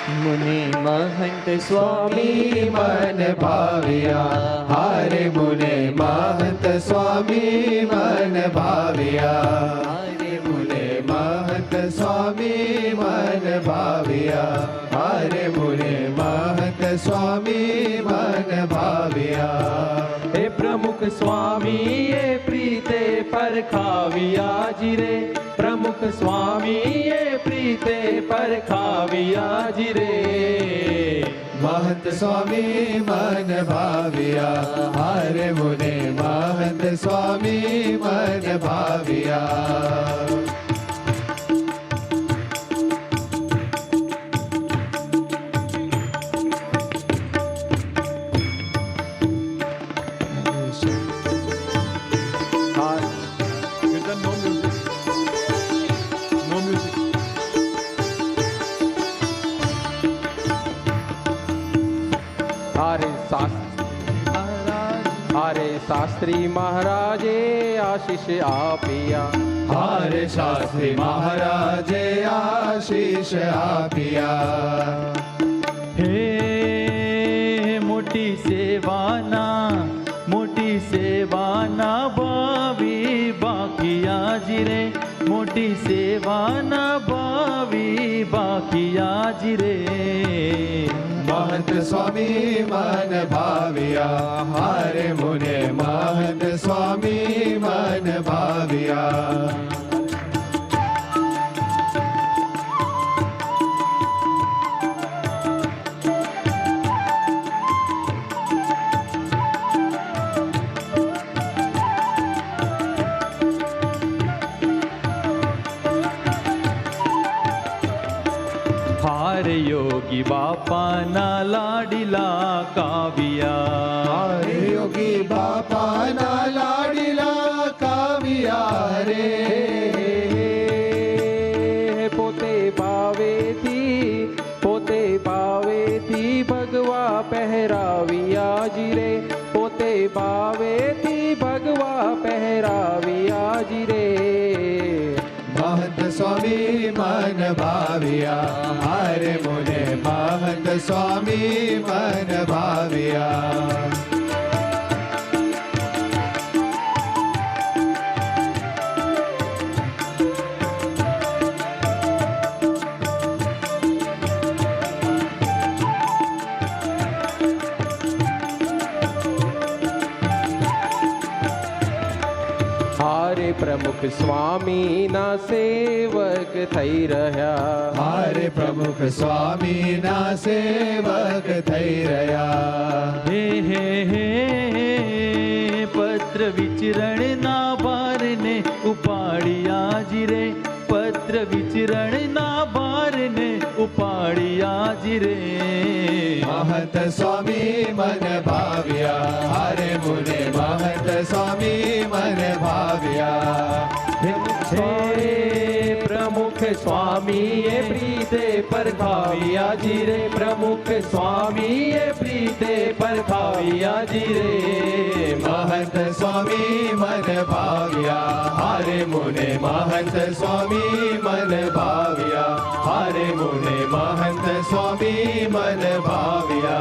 मुनि महंत स्वामी मन भाविया हारे मुने महंत स्वामी मन भाविया हारे मुने महंत स्वामी मन भाविया हारे मुने महंत स्वामी मन भाविया हे प्रमुख स्वामी ये प्रीते परखाविया जिरे प्रमुख स्वामी ये प्रीते परखाविया जिरे महंत स्वामी मन भाविया हारे मुने महंत स्वामी मन भाविया हारे शास्त्री महाराजे आशीष आपिया हारे शास्त्री महाराजे आशीष आपिया हे मोटी सेवाना बावी बाकिया जिरे मोटी सेवाना बावी बाकिया जिरे महंत स्वामी मन भाविया हारे मुने महंत स्वामी मन भाविया हारे योगी बापा ना लाडिला काविया हारे योगी बापा ना लाडिला काविया रे पोते पावे थी भगवा पहराविया जिरे पोते पावे थी भगवा पहराविया जिरे महंत स्वामी मन भाविया हारे मुने महंत स्वामी मन भाविया हारे प्रमुख स्वामी ना सेवक थई रह्या हारे प्रमुख स्वामी ना सेवक थई रह्या हे हे हे पत्र विचरण ना बारने उपाड़िया जिरे पत्र विचरण ना बारने उपाड़िया जिरे महंत स्वामी मन भाविया हारे मुने महंत स्वामी मन भाविया हे प्रमुख स्वामी ये प्रीते परखाविया जिरे प्रमुख स्वामी ये प्रीते परखाविया जिरे महंत स्वामी मन भाविया हारे मुने महंत स्वामी मन भाविया हारे मुने महंत स्वामी मन भाविया